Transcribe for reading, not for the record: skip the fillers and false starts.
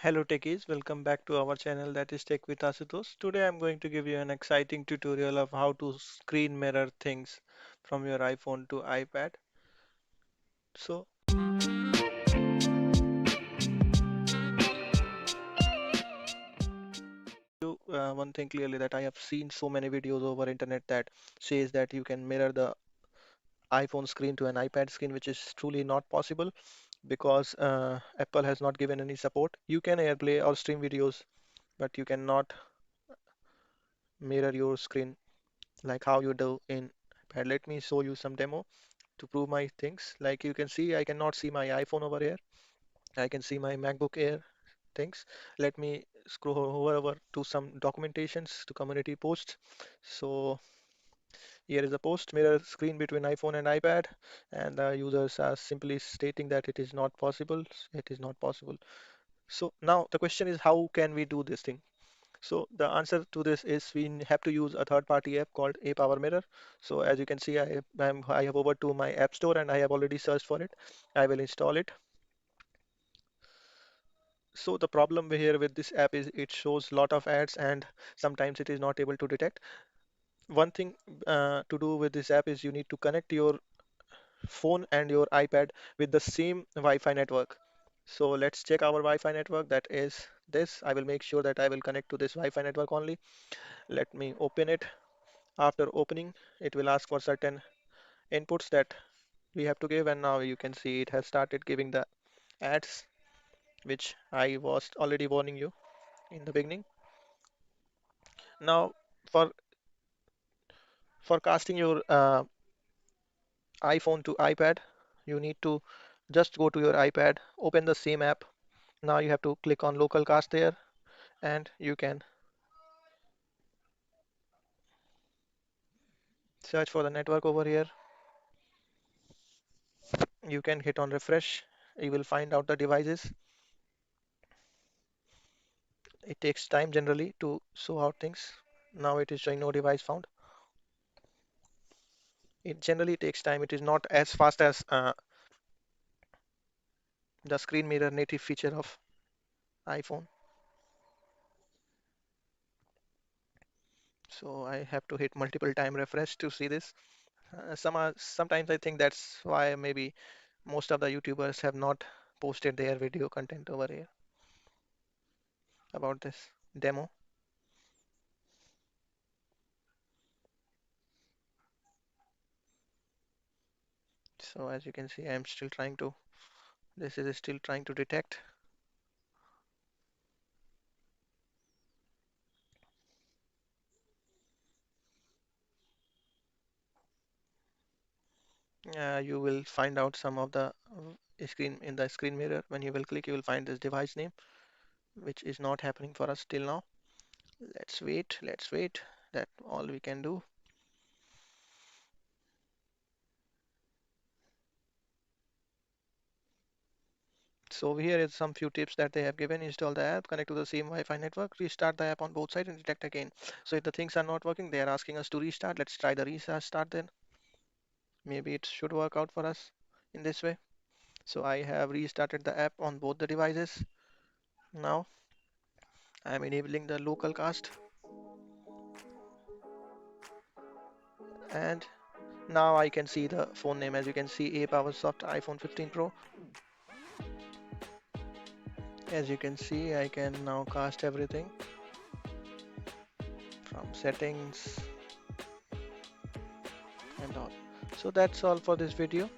Hello techies, welcome back to our channel that is Tech with Asutosh. Today I'm going to give you an exciting tutorial of how to screen mirror things from your iPhone to iPad. So one thing clearly that I have seen so many videos over internet that says that you can mirror the iPhone screen to an iPad screen, which is truly not possible because Apple has not given any support. You can AirPlay or stream videos, but you cannot mirror your screen like how you do in iPad. Let me show you some demo to prove my things. Like you can see, I cannot see my iPhone over here. I can see my MacBook Air things. Let me scroll over to some documentations to community posts. So here is a post mirror screen between iPhone and iPad, and the users are simply stating that it is not possible. It is not possible. So now the question is, how can we do this thing? So the answer to this is we have to use a third-party app called a Power Mirror. So as you can see, I have over to my app store and I have already searched for it. I will install it. So the problem here with this app is it shows a lot of ads and sometimes it is not able to detect. One thing to do with this app is you need to connect your phone and your iPad with the same Wi-Fi network. So let's check our Wi-Fi network. That is this. I will make sure that I will connect to this Wi-Fi network only. Let me open it. After opening, it will ask for certain inputs that we have to give, and now you can see it has started giving the ads, which I was already warning you in the beginning. Now, for casting your iPhone to iPad, you need to just go to your iPad, open the same app. Now you have to click on local cast there, and you can search for the network over here. You can hit on refresh. You will find out the devices. It takes time generally to show out things. Now it is showing no device found. It generally takes time. It is not as fast as the screen mirror native feature of iPhone. So I have to hit multiple time refresh to see this. Sometimes I think that's why maybe most of the YouTubers have not posted their video content over here about this demo. So as you can see, I'm still trying to, this is still trying to detect. You will find out some of the screen in the screen mirror. When you will click, you will find this device name, which is not happening for us till now. Let's wait. That all we can do. So here is some few tips that they have given. Install the app, connect to the same Wi-Fi network, restart the app on both sides and detect again. So if the things are not working, they are asking us to restart. Let's try the restart then. Maybe it should work out for us in this way. So I have restarted the app on both the devices. Now I am enabling the local cast, and now I can see the phone name. As you can see, a PowerSoft iPhone 15 Pro. As you can see, I can now cast everything from settings and all. So that's all for this video.